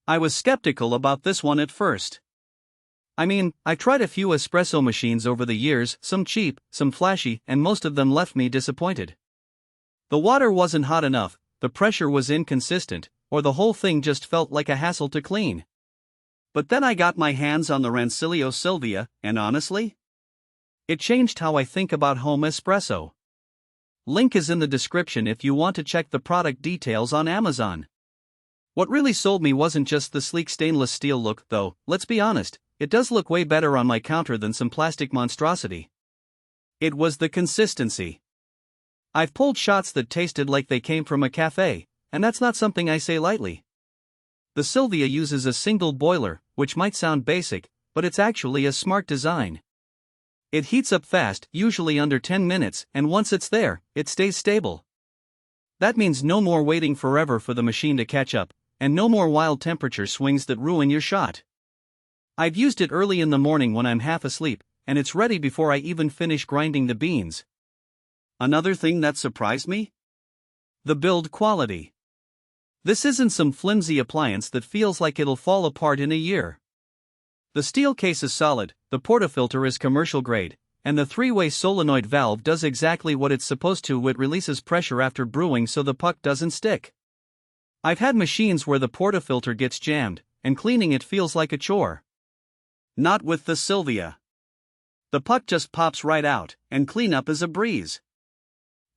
I was skeptical about this one at first. I mean, I tried a few espresso machines over the years, some cheap, some flashy, and most of them left me disappointed. The water wasn't hot enough, the pressure was inconsistent, or the whole thing just felt like a hassle to clean. But then I got my hands on the Rancilio Silvia, and honestly, it changed how I think about home espresso. Link is in the description if you want to check the product details on Amazon. What really sold me wasn't just the sleek stainless steel look, though, let's be honest, it does look way better on my counter than some plastic monstrosity. It was the consistency. I've pulled shots that tasted like they came from a cafe, and that's not something I say lightly. The Silvia uses a single boiler, which might sound basic, but it's actually a smart design. It heats up fast, usually under 10 minutes, and once it's there, it stays stable. That means no more waiting forever for the machine to catch up, and no more wild temperature swings that ruin your shot. I've used it early in the morning when I'm half asleep, and it's ready before I even finish grinding the beans. Another thing that surprised me? The build quality. This isn't some flimsy appliance that feels like it'll fall apart in a year. The steel case is solid, the portafilter is commercial grade, and the three-way solenoid valve does exactly what it's supposed to. It releases pressure after brewing so the puck doesn't stick. I've had machines where the portafilter gets jammed, and cleaning it feels like a chore. Not with the Silvia. The puck just pops right out, and cleanup is a breeze.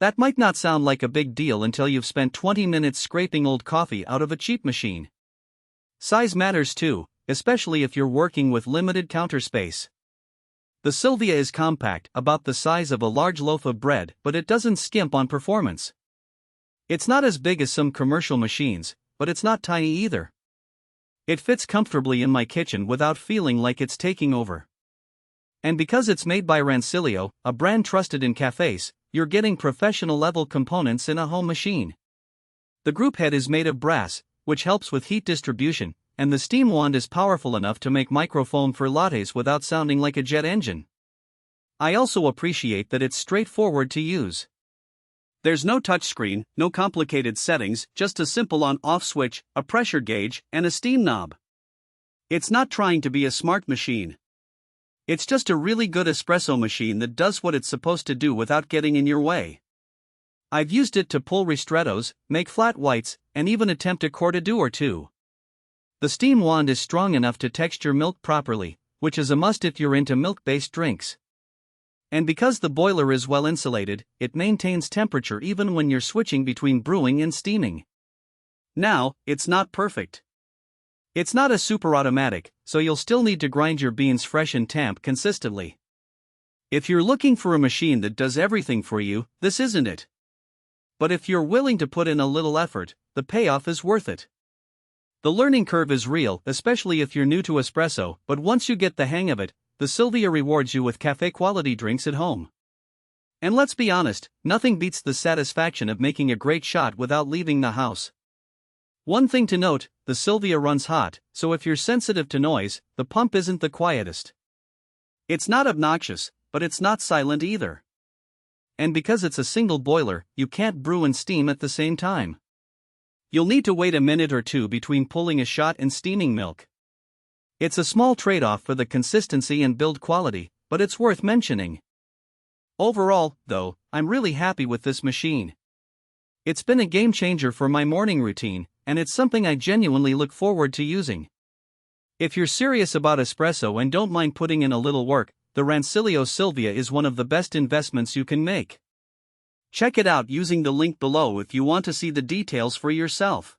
That might not sound like a big deal until you've spent 20 minutes scraping old coffee out of a cheap machine. Size matters too, especially if you're working with limited counter space. The Silvia is compact, about the size of a large loaf of bread, but it doesn't skimp on performance. It's not as big as some commercial machines, but it's not tiny either. It fits comfortably in my kitchen without feeling like it's taking over. And because it's made by Rancilio, a brand trusted in cafes, you're getting professional-level components in a home machine. The group head is made of brass, which helps with heat distribution, and the steam wand is powerful enough to make microfoam for lattes without sounding like a jet engine. I also appreciate that it's straightforward to use. There's no touchscreen, no complicated settings, just a simple on-off switch, a pressure gauge, and a steam knob. It's not trying to be a smart machine. It's just a really good espresso machine that does what it's supposed to do without getting in your way. I've used it to pull ristrettos, make flat whites, and even attempt a cortado or two. The steam wand is strong enough to texture milk properly, which is a must if you're into milk-based drinks. And because the boiler is well insulated, it maintains temperature even when you're switching between brewing and steaming. Now, it's not perfect. It's not a super automatic, so you'll still need to grind your beans fresh and tamp consistently. If you're looking for a machine that does everything for you, this isn't it. But if you're willing to put in a little effort, the payoff is worth it. The learning curve is real, especially if you're new to espresso, but once you get the hang of it, the Silvia rewards you with cafe-quality drinks at home. And let's be honest, nothing beats the satisfaction of making a great shot without leaving the house. One thing to note, the Silvia runs hot, so if you're sensitive to noise, the pump isn't the quietest. It's not obnoxious, but it's not silent either. And because it's a single boiler, you can't brew and steam at the same time. You'll need to wait a minute or two between pulling a shot and steaming milk. It's a small trade-off for the consistency and build quality, but it's worth mentioning. Overall, though, I'm really happy with this machine. It's been a game changer for my morning routine, and it's something I genuinely look forward to using. If you're serious about espresso and don't mind putting in a little work, the Rancilio Silvia is one of the best investments you can make. Check it out using the link below if you want to see the details for yourself.